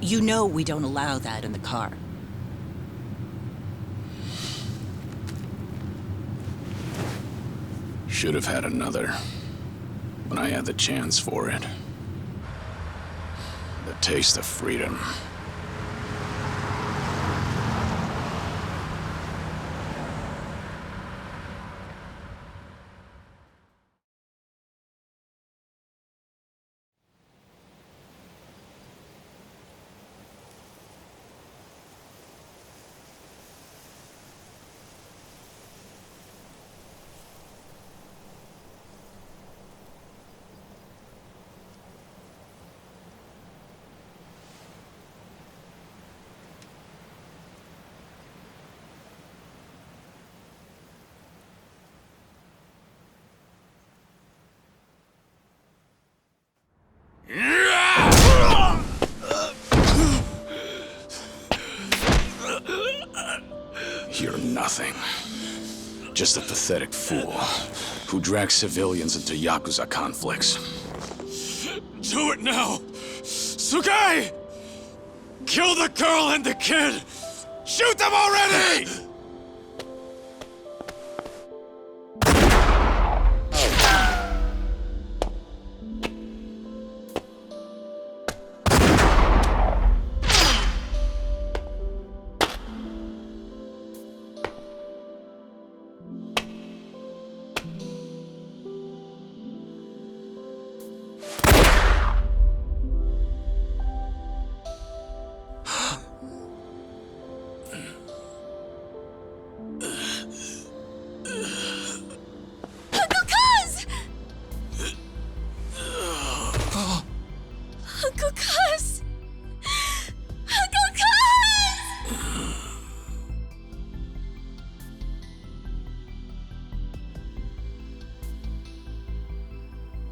You know we don't allow that in the car. Should have had another, when I had the chance for it. The taste of freedom. You're nothing. Just a pathetic fool who drags civilians into Yakuza conflicts. Do it now! Sugai! Kill the girl and the kid! Shoot them already!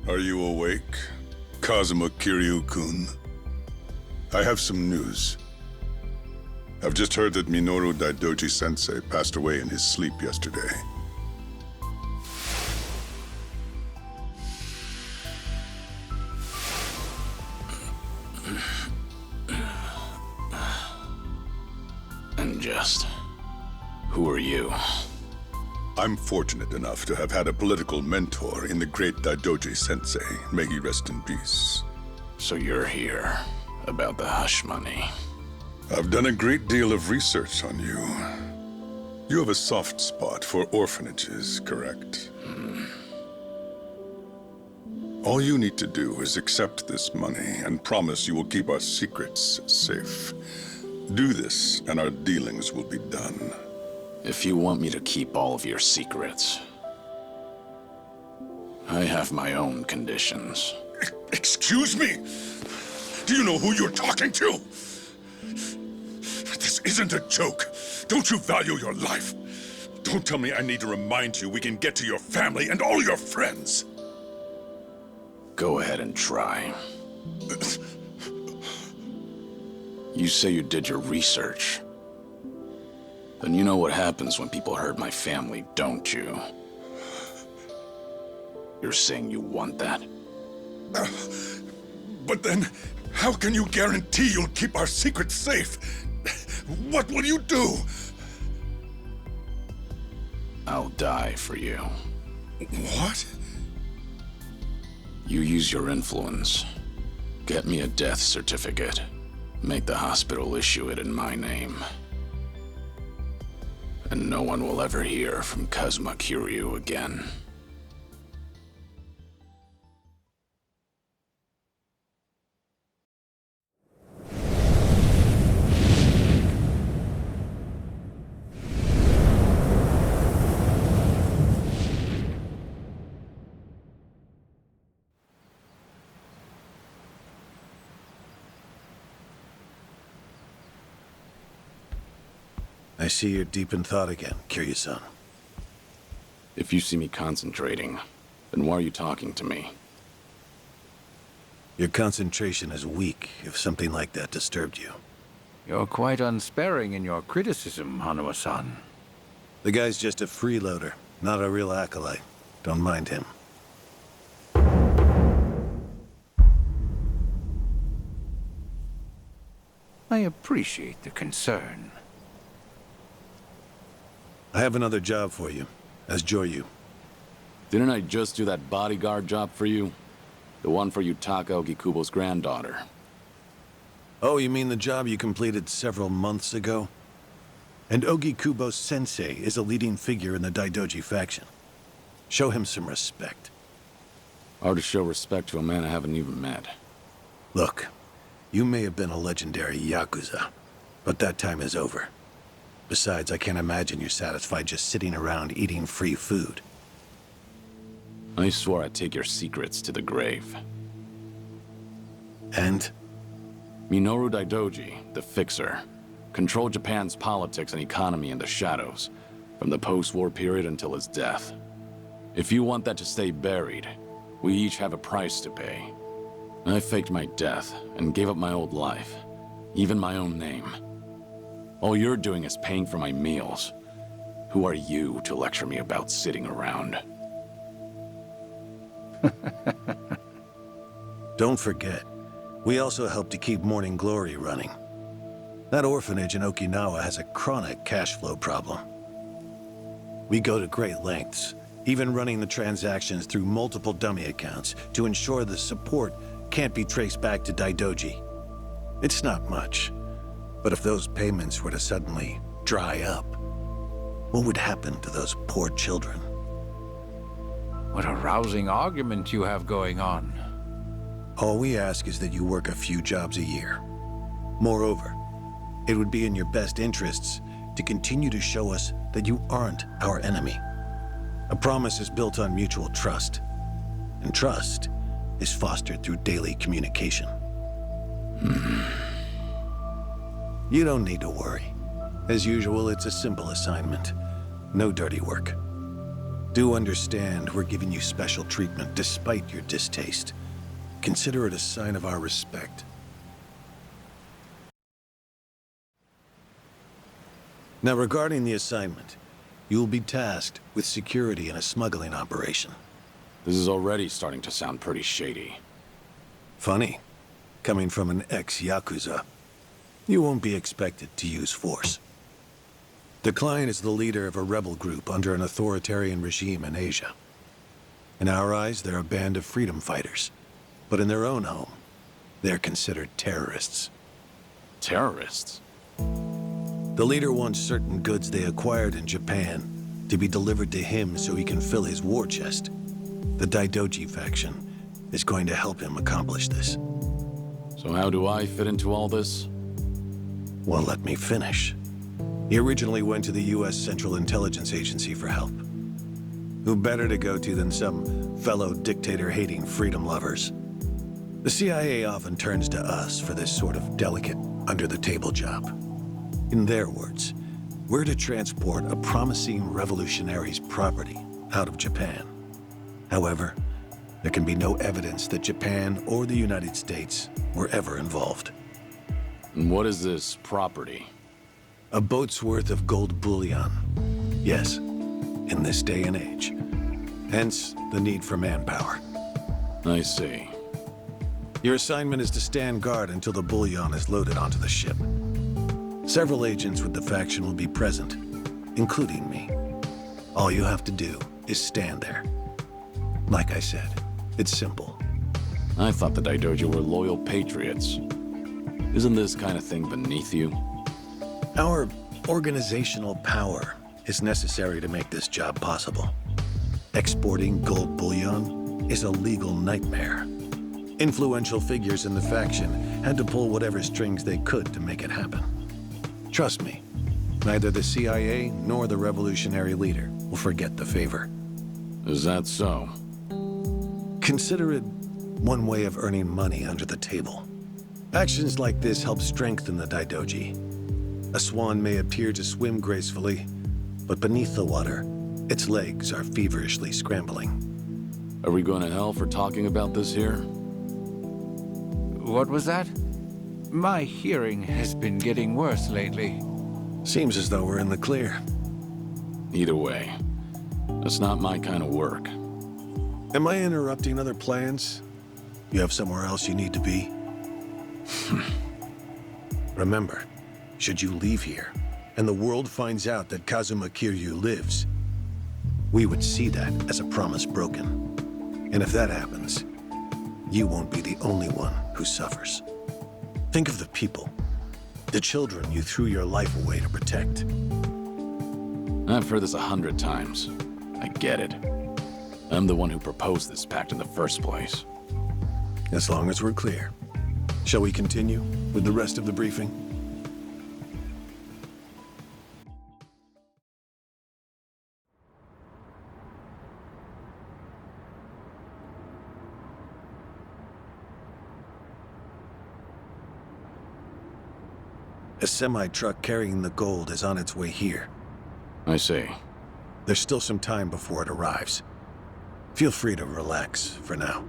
Are you awake, Kazuma Kiryu-kun? I have some news. I've just heard that Minoru Daidoji-sensei passed away in his sleep yesterday. And just... who are you? I'm fortunate enough to have had a political mentor in the great Daidoji-sensei. May he rest in peace. So you're here about the hush money. I've done a great deal of research on you. You have a soft spot for orphanages, correct? All you need to do is accept this money and promise you will keep our secrets safe. Do this, and our dealings will be done. If you want me to keep all of your secrets, I have my own conditions. Excuse me? Do you know who you're talking to? This isn't a joke. Don't you value your life? Don't tell me I need to remind you we can get to your family and all your friends. Go ahead and try. You say you did your research. Then you know what happens when people hurt my family, don't you? You're saying you want that? But then, how can you guarantee you'll keep our secrets safe? What will you do? I'll die for you. What? You use your influence. Get me a death certificate. Make the hospital issue it in my name. And no one will ever hear from Kazuma Kiryu again. I see you're deep in thought again, Kiryu-san. If you see me concentrating, then why are you talking to me? Your concentration is weak if something like that disturbed you. You're quite unsparing in your criticism, Hanuma-san. The guy's just a freeloader, not a real acolyte. Don't mind him. I appreciate the concern. I have another job for you, as Joryu. Didn't I just do that bodyguard job for you? The one for Yutaka Ogikubo's granddaughter. Oh, you mean the job you completed several months ago? And Ogikubo Sensei is a leading figure in the Daidoji faction. Show him some respect. Hard to show respect to a man I haven't even met. Look, you may have been a legendary Yakuza, but that time is over. Besides, I can't imagine you're satisfied just sitting around eating free food. I swore I'd take your secrets to the grave. And? Minoru Daidoji, the Fixer, controlled Japan's politics and economy in the shadows, from the post-war period until his death. If you want that to stay buried, we each have a price to pay. I faked my death and gave up my old life, even my own name. All you're doing is paying for my meals. Who are you to lecture me about sitting around? Don't forget, we also help to keep Morning Glory running. That orphanage in Okinawa has a chronic cash flow problem. We go to great lengths, even running the transactions through multiple dummy accounts to ensure the support can't be traced back to Daidoji. It's not much, but if those payments were to suddenly dry up, what would happen to those poor children? What a rousing argument you have going on. All we ask is that you work a few jobs a year. Moreover, it would be in your best interests to continue to show us that you aren't our enemy. A promise is built on mutual trust, and trust is fostered through daily communication. You don't need to worry. As usual, it's a simple assignment. No dirty work. Do understand we're giving you special treatment despite your distaste. Consider it a sign of our respect. Now, regarding the assignment, you'll be tasked with security in a smuggling operation. This is already starting to sound pretty shady. Funny, coming from an ex-Yakuza. You won't be expected to use force. The client is the leader of a rebel group under an authoritarian regime in Asia. In our eyes, they're a band of freedom fighters. But in their own home, they're considered terrorists. Terrorists? The leader wants certain goods they acquired in Japan to be delivered to him so he can fill his war chest. The Daidoji faction is going to help him accomplish this. So how do I fit into all this? Well, let me finish. He originally went to the U.S. Central Intelligence Agency for help. Who better to go to than some fellow dictator-hating freedom lovers? The CIA often turns to us for this sort of delicate, under-the-table job. In their words, we're to transport a promising revolutionary's property out of Japan. However, there can be no evidence that Japan or the United States were ever involved. And what is this property? A boat's worth of gold bullion. Yes, in this day and age. Hence, the need for manpower. I see. Your assignment is to stand guard until the bullion is loaded onto the ship. Several agents with the faction will be present, including me. All you have to do is stand there. Like I said, it's simple. I thought the Daidoji were loyal patriots. Isn't this kind of thing beneath you? Our organizational power is necessary to make this job possible. Exporting gold bullion is a legal nightmare. Influential figures in the faction had to pull whatever strings they could to make it happen. Trust me, neither the CIA nor the revolutionary leader will forget the favor. Is that so? Consider it one way of earning money under the table. Actions like this help strengthen the Daidoji. A swan may appear to swim gracefully, but beneath the water, its legs are feverishly scrambling. Are we going to hell for talking about this here? What was that? My hearing has been getting worse lately. Seems as though we're in the clear. Either way, that's not my kind of work. Am I interrupting other plans? You have somewhere else you need to be? Remember, should you leave here, and the world finds out that Kazuma Kiryu lives, we would see that as a promise broken. And if that happens, you won't be the only one who suffers. Think of the people, the children you threw your life away to protect. I've heard this 100 times. I get it. I'm the one who proposed this pact in the first place. As long as we're clear. Shall we continue with the rest of the briefing? A semi-truck carrying the gold is on its way here. I see. There's still some time before it arrives. Feel free to relax for now.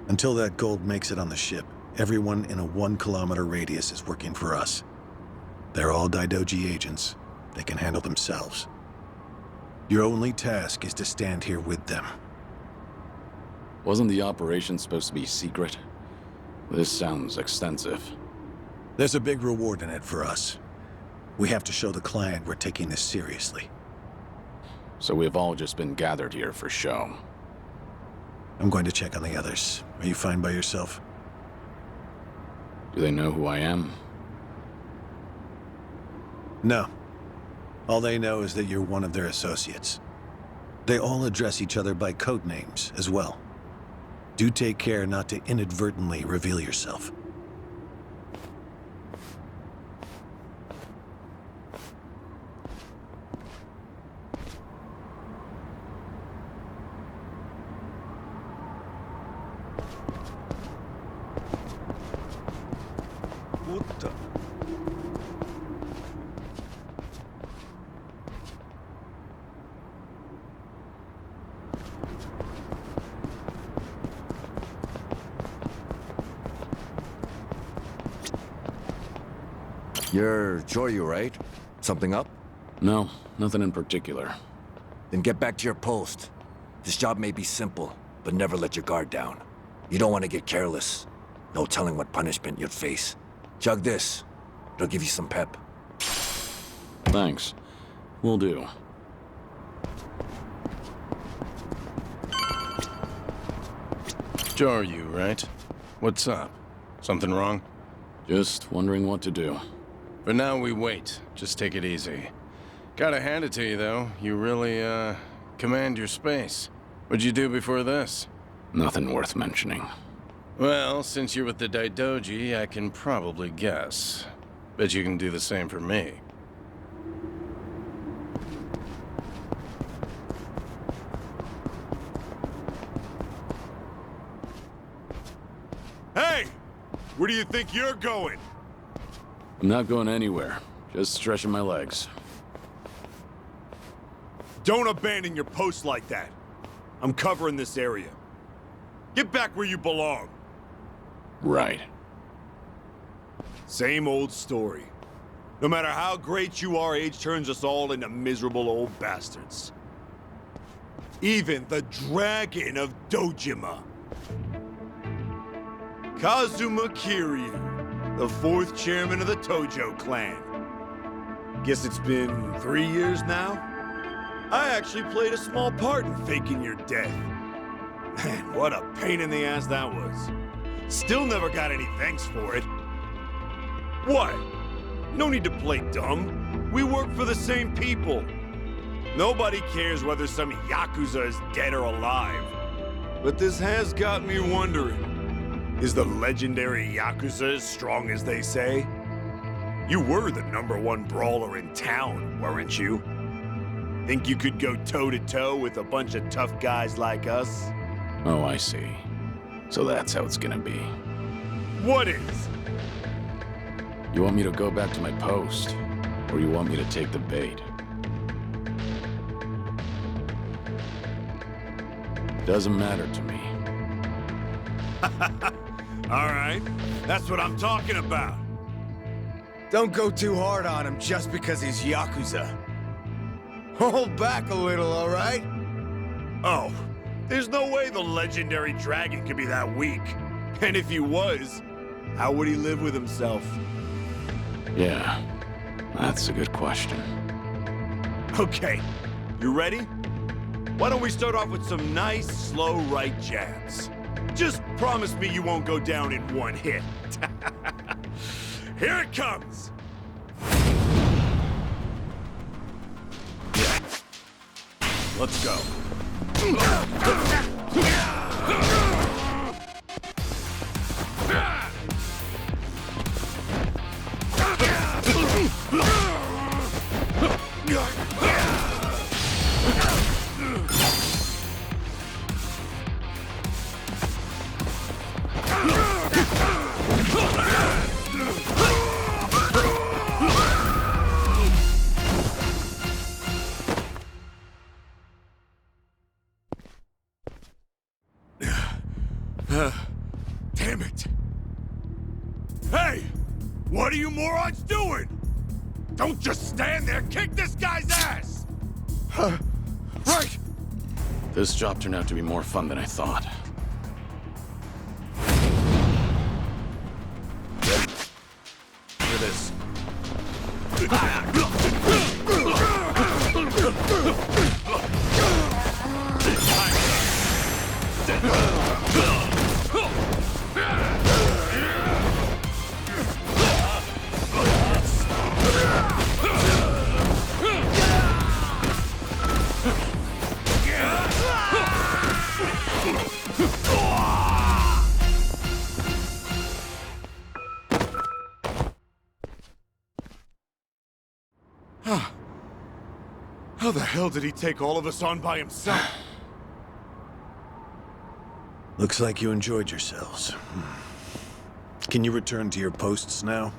Until that gold makes it on the ship, everyone in a 1-kilometer radius is working for us. They're all Daidoji agents. They can handle themselves. Your only task is to stand here with them. Wasn't the operation supposed to be secret? This sounds extensive. There's a big reward in it for us. We have to show the client we're taking this seriously. So we've all just been gathered here for show. I'm going to check on the others. Are you fine by yourself? Do they know who I am? No. All they know is that you're one of their associates. They all address each other by code names as well. Do take care not to inadvertently reveal yourself. You're Joryu, right? Something up? No, nothing in particular. Then get back to your post. This job may be simple, but never let your guard down. You don't want to get careless. No telling what punishment you'd face. Chug this. It'll give you some pep. Thanks. Will do. Joryu, right? What's up? Something wrong? Just wondering what to do. For now, we wait. Just take it easy. Gotta hand it to you, though. You really, command your space. What'd you do before this? Nothing worth mentioning. Well, since you're with the Daidoji, I can probably guess. Bet you can do the same for me. Hey! Where do you think you're going? I'm not going anywhere. Just stretching my legs. Don't abandon your post like that. I'm covering this area. Get back where you belong. Right. Same old story. No matter how great you are, age turns us all into miserable old bastards. Even the Dragon of Dojima. Kazuma Kiryu, the 4th chairman of the Tojo clan. Guess it's been 3 years now? I actually played a small part in faking your death. Man, what a pain in the ass that was. Still never got any thanks for it. What? No need to play dumb. We work for the same people. Nobody cares whether some Yakuza is dead or alive. But this has got me wondering. Is the legendary Yakuza as strong as they say? You were the #1 brawler in town, weren't you? Think you could go toe-to-toe with a bunch of tough guys like us? Oh, I see. So that's how it's gonna be. What is? You want me to go back to my post? Or you want me to take the bait? Doesn't matter to me. All right, that's what I'm talking about. Don't go too hard on him just because he's Yakuza. Hold back a little, all right? Oh, there's no way the legendary dragon could be that weak. And if he was, how would he live with himself? Yeah, that's a good question. Okay, you ready? Why don't we start off with some nice, slow right jabs? Just promise me you won't go down in one hit. Here it comes! Let's go. Damn it! Hey! What are you morons doing? Don't just stand there! Kick this guy's ass! Right! This job turned out to be more fun than I thought. For this. How the hell did he take all of us on by himself? Looks like you enjoyed yourselves. Can you return to your posts now?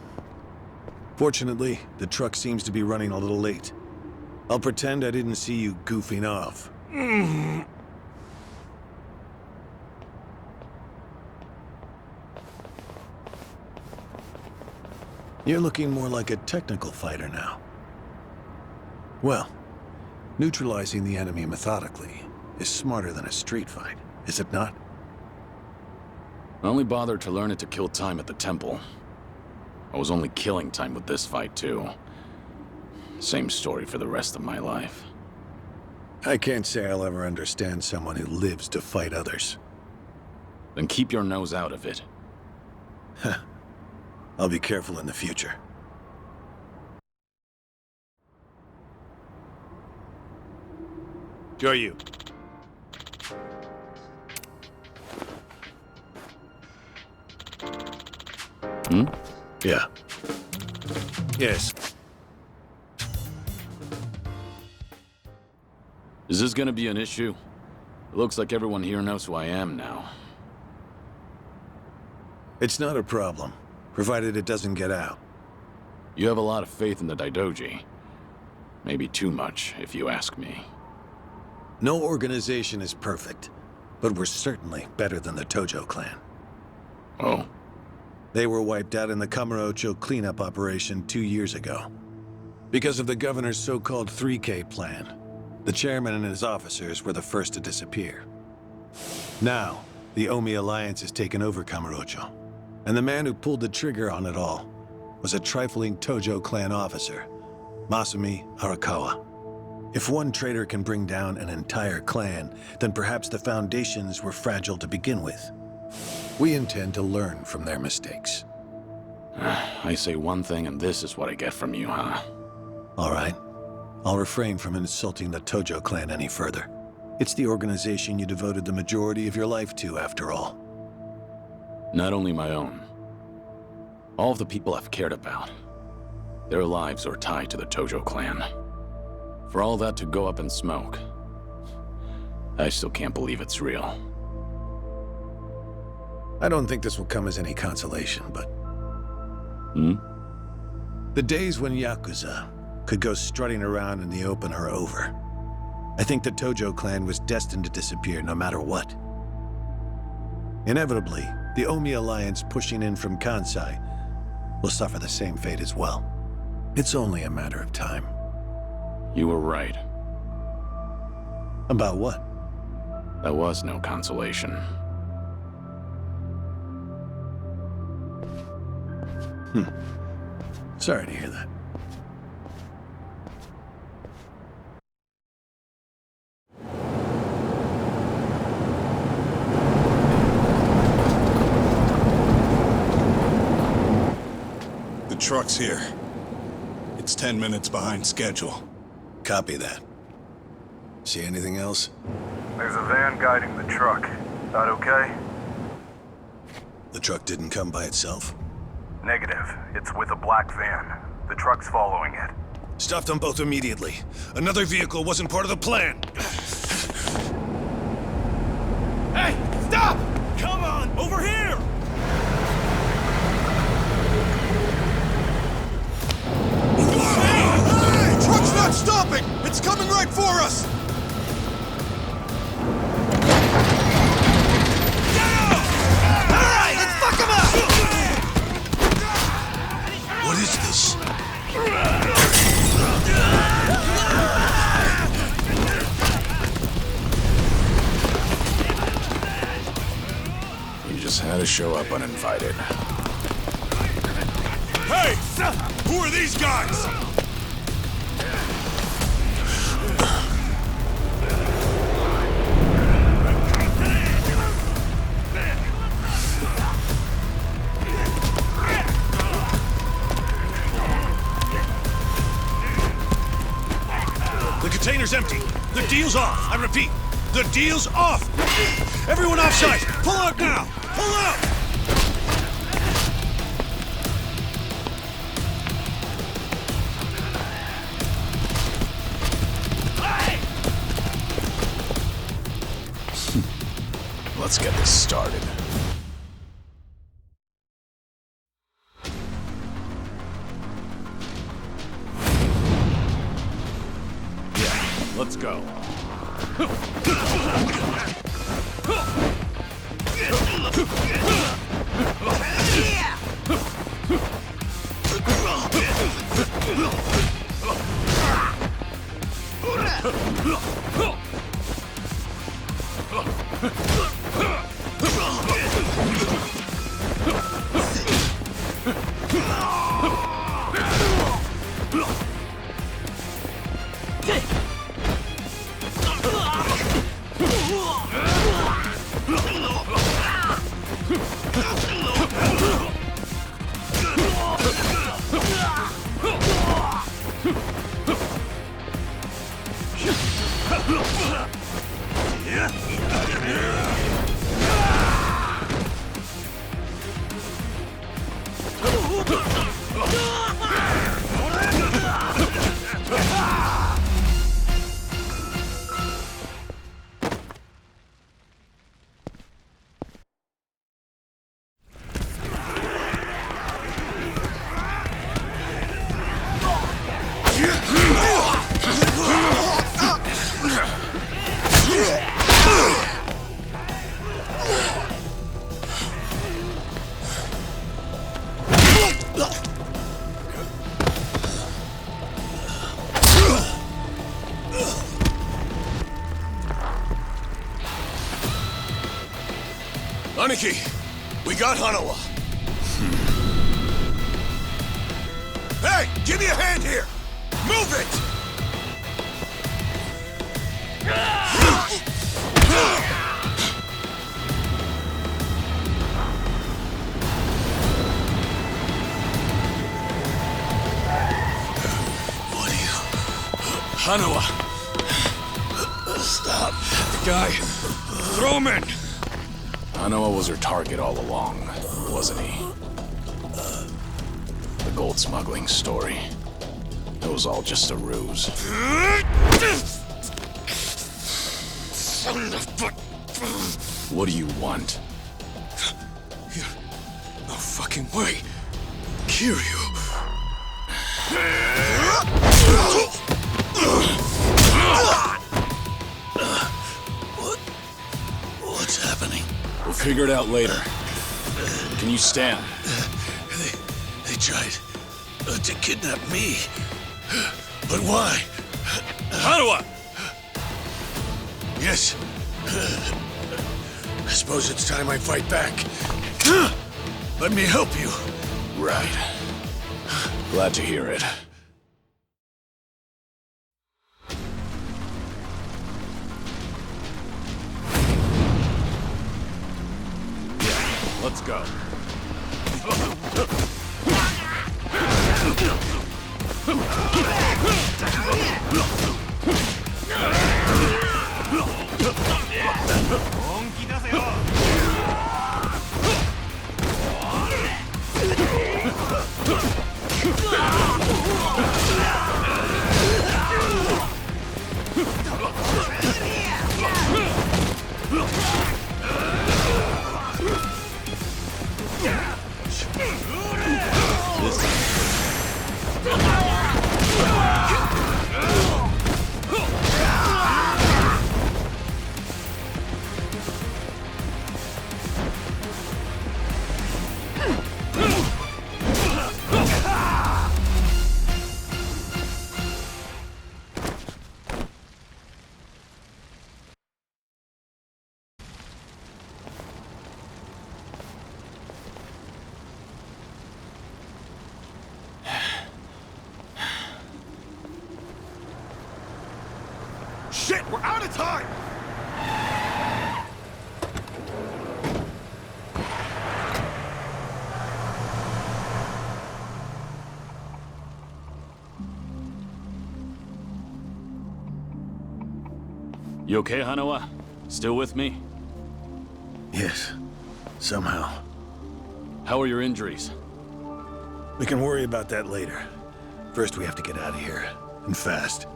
Fortunately, the truck seems to be running a little late. I'll pretend I didn't see you goofing off. You're looking more like a technical fighter now. Well, neutralizing the enemy methodically is smarter than a street fight, is it not? I only bothered to learn it to kill time at the temple. I was only killing time with this fight, too. Same story for the rest of my life. I can't say I'll ever understand someone who lives to fight others. Then keep your nose out of it. I'll be careful in the future. Go you. Yeah. Yes. Is this gonna be an issue? It looks like everyone here knows who I am now. It's not a problem, provided it doesn't get out. You have a lot of faith in the Daidoji. Maybe too much, if you ask me. No organization is perfect, but we're certainly better than the Tojo clan. Oh? They were wiped out in the Kamurocho cleanup operation 2 years ago. Because of the governor's so-called 3K plan, the chairman and his officers were the first to disappear. Now, the Omi Alliance has taken over Kamurocho, and the man who pulled the trigger on it all was a trifling Tojo clan officer, Masumi Arakawa. If one traitor can bring down an entire clan, then perhaps the foundations were fragile to begin with. We intend to learn from their mistakes. I say one thing and this is what I get from you, huh? All right. I'll refrain from insulting the Tojo clan any further. It's the organization you devoted the majority of your life to, after all. Not only my own. All of the people I've cared about. Their lives are tied to the Tojo clan. For all that to go up in smoke, I still can't believe it's real. I don't think this will come as any consolation, but... The days when Yakuza could go strutting around in the open are over. I think the Tojo clan was destined to disappear no matter what. Inevitably, the Omi Alliance pushing in from Kansai will suffer the same fate as well. It's only a matter of time. You were right. About what? That was no consolation. Sorry to hear that. The truck's here. It's 10 minutes behind schedule. Copy that. See anything else? There's a van guiding the truck. That okay? The truck didn't come by itself? Negative. It's with a black van. The truck's following it. Stop them both immediately. Another vehicle wasn't part of the plan. Hey, stop! Come on, over here! Hey! Truck's not stopping! It's coming right for us! Alright, let's fuck him up! What is this? You just had to show up uninvited. Hey! Who are these guys? The container's empty. The deal's off. I repeat, the deal's off. Everyone offside! Pull out now! Pull out! Let's get this started. Yeah, let's go. Aniki, we got Hanawa. Hey, give me a hand here! Move it! What are you... Hanawa! Stop. The guy... Throw him in! Hanawa was her target all along, wasn't he? The gold smuggling story. It was all just a ruse. Son of a... What do you want? No fucking way. Kiryu. What's happening? We'll figure it out later. Can you stand? They tried to kidnap me. But why? Hanawa! Yes. I suppose it's time I fight back. Let me help you. Right. Glad to hear it. Let's go. Shit, we're out of time! You okay, Hanawa? Still with me? Yes, somehow. How are your injuries? We can worry about that later. First, we have to get out of here, and fast.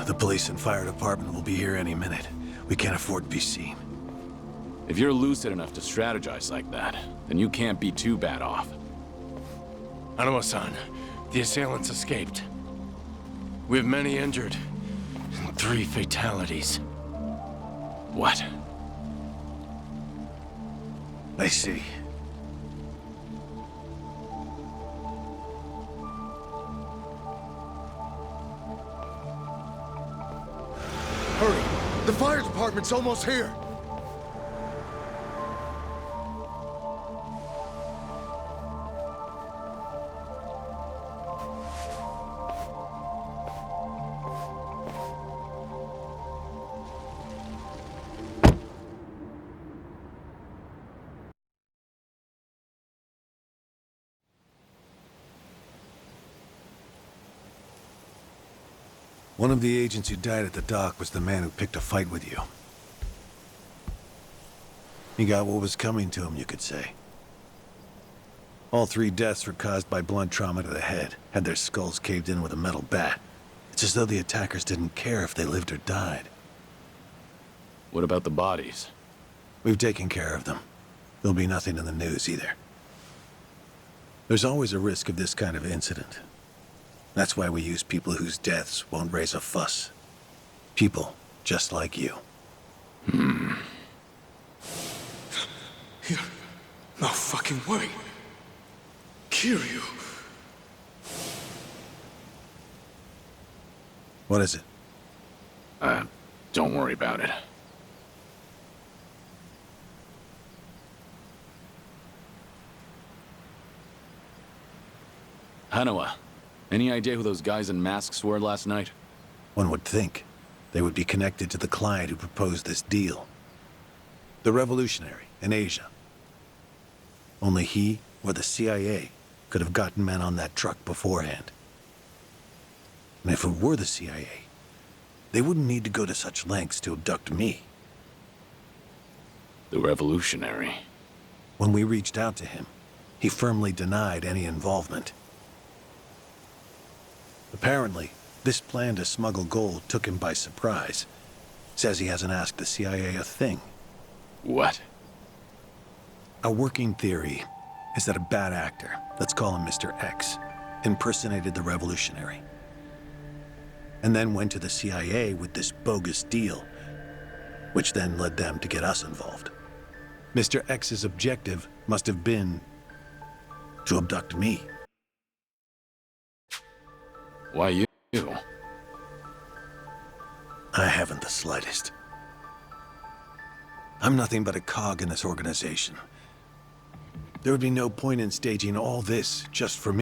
The police and fire department will be here any minute. We can't afford to be seen. If you're lucid enough to strategize like that, then you can't be too bad off. Hanawa-san, the assailants escaped. We have many injured, and 3 fatalities. What? I see. Hurry! The fire department's almost here! One of the agents who died at the dock was the man who picked a fight with you. He got what was coming to him, you could say. All 3 deaths were caused by blunt trauma to the head, had their skulls caved in with a metal bat. It's as though the attackers didn't care if they lived or died. What about the bodies? We've taken care of them. There'll be nothing in the news either. There's always a risk of this kind of incident. That's why we use people whose deaths won't raise a fuss. People just like you. No fucking way. Kiryu. What is it? Don't worry about it. Hanawa, any idea who those guys in masks were last night? One would think they would be connected to the client who proposed this deal. The revolutionary in Asia. Only he or the CIA could have gotten men on that truck beforehand. And if it were the CIA, they wouldn't need to go to such lengths to abduct me. The revolutionary. When we reached out to him, he firmly denied any involvement. Apparently, this plan to smuggle gold took him by surprise. Says he hasn't asked the CIA a thing. What? A working theory is that a bad actor, let's call him Mr. X, impersonated the revolutionary. And then went to the CIA with this bogus deal, which then led them to get us involved. Mr. X's objective must have been to abduct me. Why you? I haven't the slightest. I'm nothing but a cog in this organization. There would be no point in staging all this just for me.